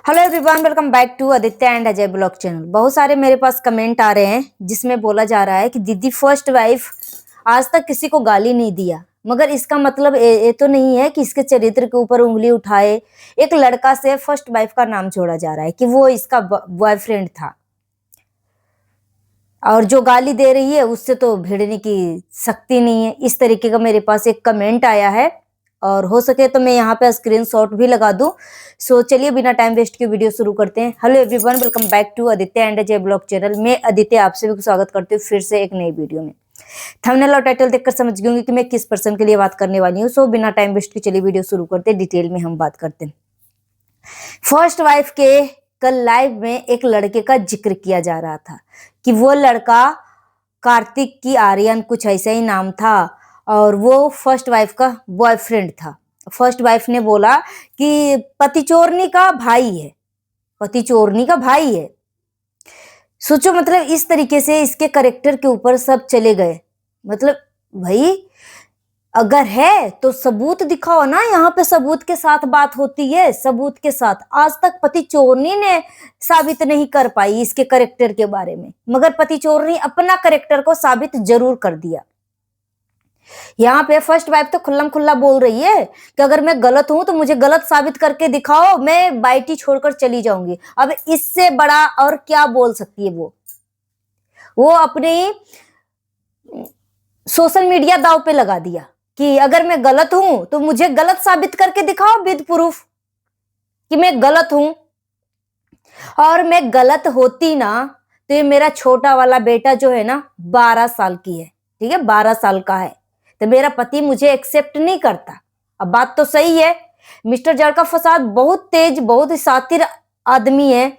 Hello everyone, welcome back to Aditya and Ajay blog channel. बहुत सारे मेरे पास कमेंट आ रहे हैं जिसमें बोला जा रहा है कि दीदी फर्स्ट वाइफ आज तक किसी को गाली नहीं दिया, मगर इसका मतलब ये तो नहीं है कि इसके चरित्र के ऊपर उंगली उठाए एक लड़का से फर्स्ट वाइफ का नाम जोड़ा जा रहा है कि वो इसका बॉयफ्रेंड था, और जो गाली दे रही है उससे तो भिड़ने की शक्ति नहीं है। इस तरीके का मेरे पास एक कमेंट आया है और हो सके तो मैं यहाँ पे स्क्रीनशॉट भी लगा दूं। सो चलिए बिना टाइम वेस्ट के वीडियो शुरू करते हैं। Hello everyone, welcome back to Aditya and Ajay blog channel. मैं आदित्य आप सभी को स्वागत करती हूँ फिर से एक नई वीडियो में। थंबनेल और टाइटल देखकर समझ गए होंगे कि मैं किस पर्सन के लिए बात करने वाली हूँ। सो बिना टाइम वेस्ट के चलिए वीडियो शुरू करते हैं, डिटेल में हम बात करते हैं। फर्स्ट वाइफ के कल लाइव में एक लड़के का जिक्र किया जा रहा था कि वो लड़का कार्तिक की आर्यन कुछ ऐसा ही नाम था और वो फर्स्ट वाइफ का बॉयफ्रेंड था। फर्स्ट वाइफ ने बोला कि पति चोरनी का भाई है, पति चोरनी का भाई है। सोचो, मतलब इस तरीके से इसके कैरेक्टर के ऊपर सब चले गए। मतलब भाई अगर है तो सबूत दिखाओ ना, यहाँ पे सबूत के साथ बात होती है, सबूत के साथ। आज तक पति चोरनी ने साबित नहीं कर पाई इसके कैरेक्टर के बारे में, मगर पति चोरनी अपना कैरेक्टर को साबित जरूर कर दिया। यहाँ पे फर्स्ट वाइफ तो खुल्लम खुल्ला बोल रही है कि अगर मैं गलत हूं तो मुझे गलत साबित करके दिखाओ, मैं बाइटी छोड़कर चली जाऊंगी। अब इससे बड़ा और क्या बोल सकती है वो अपनी सोशल मीडिया दांव पे लगा दिया कि अगर मैं गलत हूं तो मुझे गलत साबित करके दिखाओ विद प्रूफ कि मैं गलत हूं। और मैं गलत होती ना तो ये मेरा छोटा वाला बेटा जो है ना 12 साल की है, ठीक है, 12 साल का है, तो मेरा पति मुझे एक्सेप्ट नहीं करता। अब बात तो सही है, मिस्टर जड़का फसाद बहुत तेज, बहुत ही शातिर आदमी है,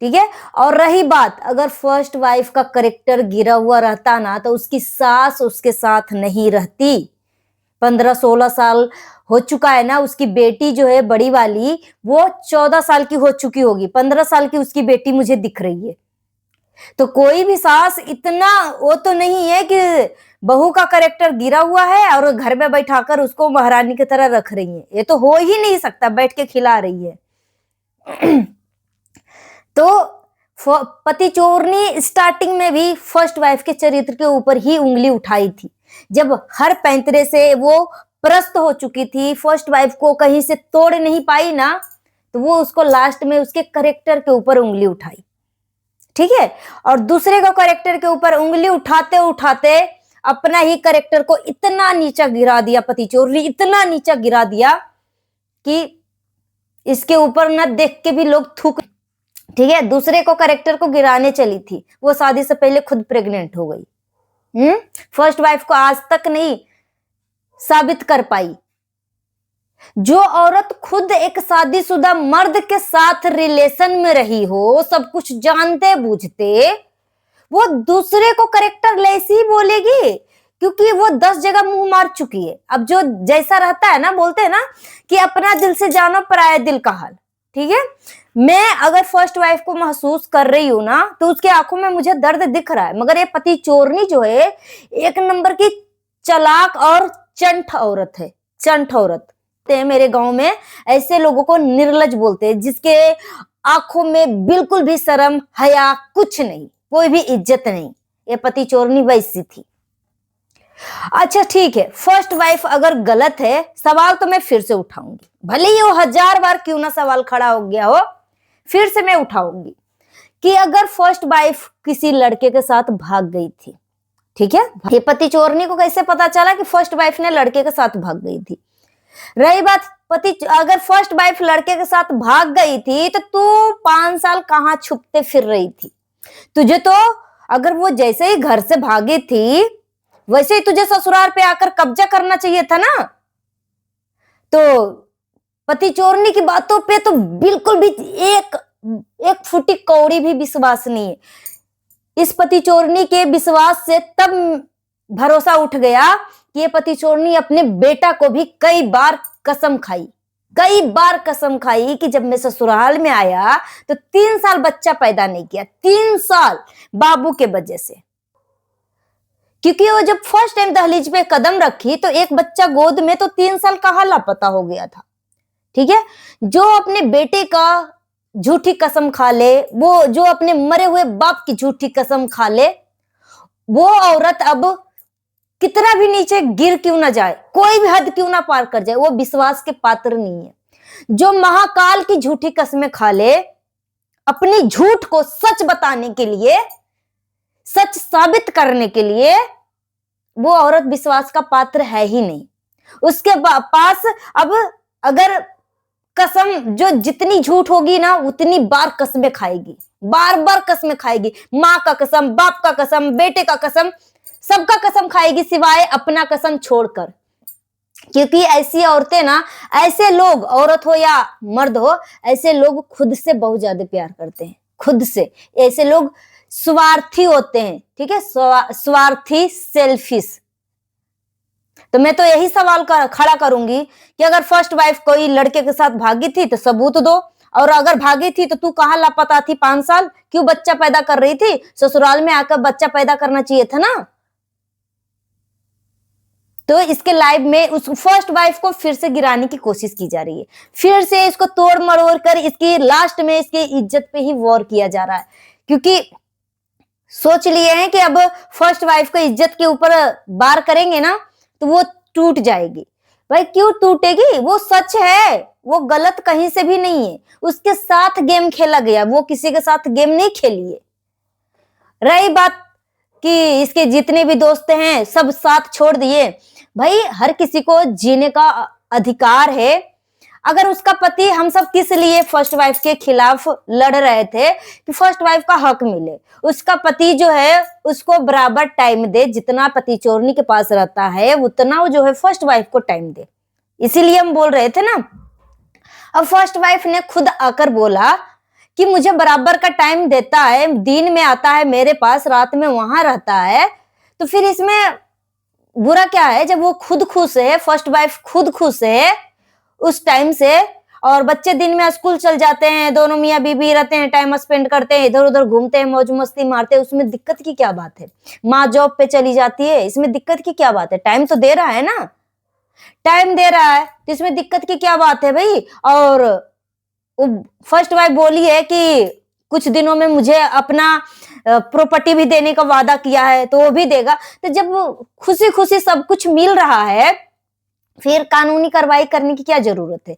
ठीक है। और रही बात, अगर फर्स्ट वाइफ का कैरेक्टर गिरा हुआ रहता ना तो उसकी सास उसके साथ नहीं रहती। 15-16 साल हो चुका है ना, उसकी बेटी जो है बड़ी वाली वो 14 साल की हो चुकी होगी, 15 साल की उसकी बेटी मुझे दिख रही है। तो कोई भी सास इतना वो तो नहीं है कि बहू का कैरेक्टर गिरा हुआ है और घर में बैठाकर उसको महारानी की तरह रख रही है। ये तो हो ही नहीं सकता, बैठ के खिला रही है। तो पति चोरनी स्टार्टिंग में भी फर्स्ट वाइफ के चरित्र के ऊपर ही उंगली उठाई थी। जब हर पैंतरे से वो प्रस्त हो चुकी थी, फर्स्ट वाइफ को कहीं से तोड़ नहीं पाई ना, तो वो उसको लास्ट में उसके कैरेक्टर के ऊपर उंगली उठाई, ठीक है। और दूसरे को कैरेक्टर के ऊपर उंगली उठाते उठाते अपना ही कैरेक्टर को इतना नीचा गिरा दिया, पति चोरनी इतना नीचा गिरा दिया कि इसके ऊपर न देख के भी लोग थूक, ठीक है। दूसरे को कैरेक्टर को गिराने चली थी, वो शादी से पहले खुद प्रेग्नेंट हो गई। फर्स्ट वाइफ को आज तक नहीं साबित कर पाई। जो औरत खुद एक शादीशुदा मर्द के साथ रिलेशन में रही हो, सब कुछ जानते बूझते, वो दूसरे को कैरेक्टर लेस ही बोलेगी, क्योंकि वो 10 जगह मुंह मार चुकी है। अब जो जैसा रहता है ना, बोलते हैं ना कि अपना दिल से जानो पराया दिल का हाल, ठीक है। मैं अगर फर्स्ट वाइफ को महसूस कर रही हूं ना तो उसके आंखों में मुझे दर्द दिख रहा है, मगर ये पति चोरनी जो है एक नंबर की चालाक और चंठ औरत है, चंठ औरत। मेरे गांव में ऐसे लोगों को निर्लज बोलते हैं, जिसके आंखों में बिल्कुल भी शर्म हया कुछ नहीं, कोई भी इज्जत नहीं। ये पति चोरनी वैसी थी। अच्छा ठीक है, फर्स्ट वाइफ अगर गलत है, सवाल तो मैं फिर से उठाऊंगी, भले ही वो 1000 बार क्यों ना सवाल खड़ा हो गया हो, फिर से मैं उठाऊंगी कि अगर फर्स्ट वाइफ किसी लड़के के साथ भाग गई थी, ठीक है, ये पति चोरनी को कैसे पता चला कि फर्स्ट वाइफ ने लड़के के साथ भाग गई थी? रही बात अगर फर्स्ट वाइफ लड़के के साथ भाग गई थी तो तू 5 साल कहां छुपते फिर रही थी? तुझे तो अगर वो जैसे ही घर से भागी थी वैसे ही तुझे ससुराल पे आकर कब्जा करना चाहिए था ना। तो पति चोरनी की बातों पे तो बिल्कुल भी एक फुटी कौड़ी भी विश्वास नहीं है। इस पति चोरनी के विश्वास से तब भरोसा उठ गया कि ये पति चोरनी अपने बेटा को भी कई बार कसम खाई कि जब मैं ससुराल में आया तो 3 साल बच्चा पैदा नहीं किया, 3 साल बाबू के वजह से। क्योंकि वो जब फर्स्ट टाइम दहलीज पे कदम रखी तो एक बच्चा गोद में, तो 3 साल कहाँ लापता हो गया था, ठीक है। जो अपने बेटे का झूठी कसम खा ले, वो जो अपने मरे हुए बाप की झूठी कसम खा ले, वो औरत अब कितना भी नीचे गिर क्यों ना जाए, कोई भी हद क्यों ना पार कर जाए, वो विश्वास के पात्र नहीं है। जो महाकाल की झूठी कसमें खा ले, अपनी झूठ को सच बताने के लिए, सच साबित करने के लिए, वो औरत विश्वास का पात्र है ही नहीं। उसके पास अब अगर कसम, जो जितनी झूठ होगी ना उतनी बार कसमें खाएगी, बार बार कसमें खाएगी, माँ का कसम, बाप का कसम, बेटे का कसम, सबका कसम खाएगी सिवाय अपना कसम छोड़कर। क्योंकि ऐसी औरतें ना, ऐसे लोग, औरत हो या मर्द हो, ऐसे लोग खुद से बहुत ज्यादा प्यार करते हैं, खुद से। ऐसे लोग स्वार्थी होते हैं, ठीक है, स्वार्थी, सेल्फिश। तो मैं तो यही सवाल खड़ा करूंगी कि अगर फर्स्ट वाइफ कोई लड़के के साथ भागी थी तो सबूत दो, और अगर भागी थी तो तू कहाँ लापता थी 5 साल, क्यों बच्चा पैदा कर रही थी, ससुराल में आकर बच्चा पैदा करना चाहिए था ना। तो इसके लाइफ में उस फर्स्ट वाइफ को फिर से गिराने की कोशिश की जा रही है, फिर से इसको तोड़ मरोड़ कर इसकी लास्ट में इसकी इज्जत पे ही वॉर किया जा रहा है। क्योंकि सोच लिए हैं कि अब फर्स्ट वाइफ को इज्जत के ऊपर वार करेंगे ना तो वो टूट जाएगी। भाई क्यों टूटेगी, वो सच है, वो गलत कहीं से भी नहीं है, उसके साथ गेम खेला गया, वो किसी के साथ गेम नहीं खेली है। रही बात कि इसके जितने भी दोस्त हैं सब साथ छोड़ दिए, भाई हर किसी को जीने का अधिकार है। अगर उसका पति, हम सब किस लिए फर्स्ट वाइफ के खिलाफ लड़ रहे थे कि फर्स्ट वाइफ का हक मिले, उसका पति जो है उसको बराबर टाइम दे, जितना पति चोरनी के पास रहता है उतना वो जो है फर्स्ट वाइफ को टाइम दे, इसीलिए हम बोल रहे थे ना। अब फर्स्ट वाइफ ने खुद आकर बोला कि मुझे बराबर का टाइम देता है, दिन में आता है मेरे पास, रात में वहां रहता है, तो फिर इसमें बुरा क्या है। जब वो खुद खुश है, फर्स्ट वाइफ खुद खुश है उस टाइम से, और बच्चे दिन में स्कूल चल जाते हैं, दोनों मियाँ बीबी रहते हैं, टाइम स्पेंड करते हैं, इधर उधर घूमते हैं, मौज मस्ती मारते हैं, उसमें दिक्कत की क्या बात है। माँ जॉब पे चली जाती है, इसमें दिक्कत की क्या बात है, टाइम तो दे रहा है ना, टाइम दे रहा है, तो इसमें दिक्कत की क्या बात है भाई। और फर्स्ट वाइफ बोली है कि कुछ दिनों में मुझे अपना प्रॉपर्टी भी देने का वादा किया है, तो वो भी देगा। तो जब खुशी खुशी सब कुछ मिल रहा है, फिर कानूनी कार्रवाई करने की क्या जरूरत है।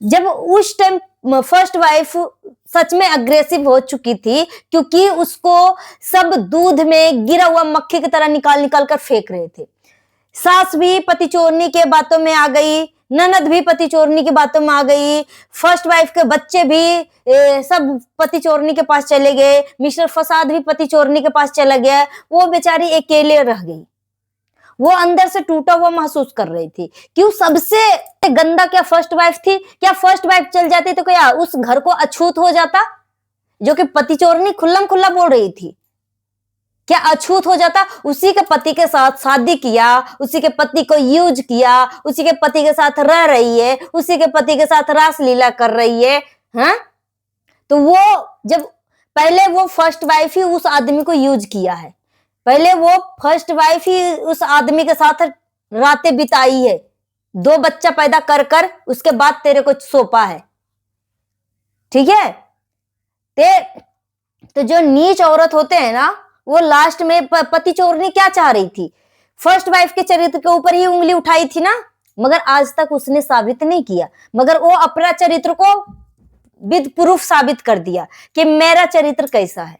जब उस टाइम फर्स्ट वाइफ सच में अग्रेसिव हो चुकी थी, क्योंकि उसको सब दूध में गिरा हुआ मक्खी की तरह निकाल निकाल कर फेंक रहे थे। सास भी पति चोरनी के बातों में आ गई, ननद भी पति चोरनी की बातों में आ गई, फर्स्ट वाइफ के बच्चे भी सब पति चोरनी के पास चले गए, मिस्टर फसाद भी पति चोरनी के पास चला गया, वो बेचारी अकेले रह गई। वो अंदर से टूटा हुआ महसूस कर रही थी। क्यों, सबसे गंदा क्या फर्स्ट वाइफ थी। क्या फर्स्ट वाइफ चल जाती तो क्या उस घर को अछूत हो जाता, जो कि पति चोरनी खुल्लम खुल्ला बोल रही थी, क्या अछूत हो जाता। उसी के पति के साथ शादी किया, उसी के पति को यूज किया, उसी के पति के साथ रह रही है, उसी के पति के साथ रासलीला कर रही है, हाँ? तो वो जब पहले वो फर्स्ट वाइफ ही उस आदमी को यूज किया है, पहले वो फर्स्ट वाइफ ही उस आदमी के साथ रातें बिताई है, 2 बच्चा पैदा कर कर उसके बाद तेरे को सौंपा है, ठीक है। तो जो नीच औरत होते हैं ना, वो लास्ट में पति चोरनी क्या चाह रही थी, फर्स्ट वाइफ के चरित्र के ऊपर ही उंगली उठाई थी ना, मगर आज तक उसने साबित नहीं किया, मगर वो अपना चरित्र को विद प्रूफ साबित कर दिया कि मेरा चरित्र कैसा है,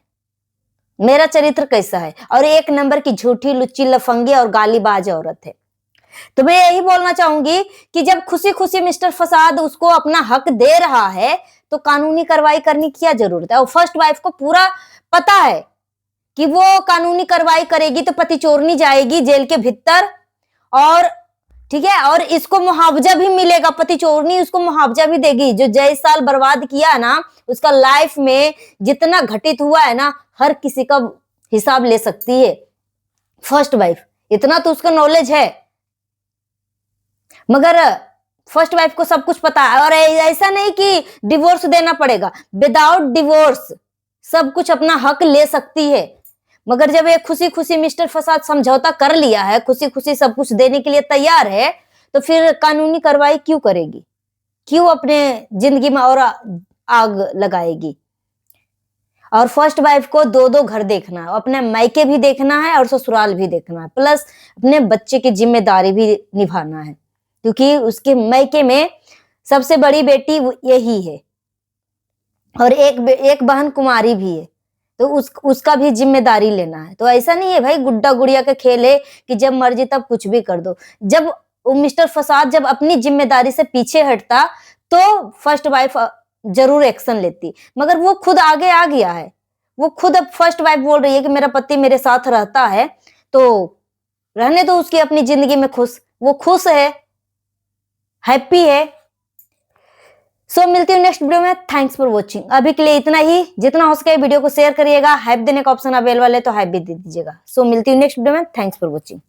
मेरा चरित्र कैसा है, और 1 नंबर की झूठी, लुच्ची, लफंगी और गालीबाज औरत है। तो मैं यही बोलना चाहूंगी कि जब खुशी खुशी मिस्टर फसाद उसको अपना हक दे रहा है तो कानूनी कार्रवाई करने की क्या जरूरत है। और फर्स्ट वाइफ को पूरा पता है कि वो कानूनी कार्रवाई करेगी तो पति चोरनी जाएगी जेल के भीतर, और ठीक है, और इसको मुआवजा भी मिलेगा, पति चोरनी उसको मुआवजा भी देगी। जो 6 साल बर्बाद किया ना, उसका लाइफ में जितना घटित हुआ है ना, हर किसी का हिसाब ले सकती है फर्स्ट वाइफ, इतना तो उसका नॉलेज है। मगर फर्स्ट वाइफ को सब कुछ पता है, और ऐसा नहीं कि डिवोर्स देना पड़ेगा, विदाउट डिवोर्स सब कुछ अपना हक ले सकती है। मगर जब एक खुशी खुशी मिस्टर फसाद समझौता कर लिया है, खुशी खुशी सब कुछ देने के लिए तैयार है, तो फिर कानूनी कार्रवाई क्यों करेगी, क्यों अपने जिंदगी में और आग लगाएगी। और फर्स्ट वाइफ को दो दो घर देखना है, अपने मायके भी देखना है और ससुराल भी देखना है, प्लस अपने बच्चे की जिम्मेदारी भी निभाना है, क्योंकि उसके मायके में सबसे बड़ी बेटी यही है और एक बहन कुमारी भी है, तो उसका भी जिम्मेदारी लेना है। तो ऐसा नहीं है भाई गुड्डा गुड़िया का खेल है कि जब मर्जी तब कुछ भी कर दो। जब मिस्टर फसाद जब अपनी जिम्मेदारी से पीछे हटता तो फर्स्ट वाइफ जरूर एक्शन लेती, मगर वो खुद आगे आ गया है। वो खुद अब फर्स्ट वाइफ बोल रही है कि मेरा पति मेरे साथ रहता है तो रहने दो उसकी अपनी जिंदगी में खुश, वो खुश है, हैप्पी है। सो मिलती हूँ नेक्स्ट वीडियो में। Thanks for watching. अभी के लिए इतना ही, जितना हो सके वीडियो को शेयर करिएगा, हाइप देने का ऑप्शन अवेलेबल है तो हाइप भी दे दीजिएगा। सो मिलती हूँ नेक्स्ट वीडियो में। Thanks for watching.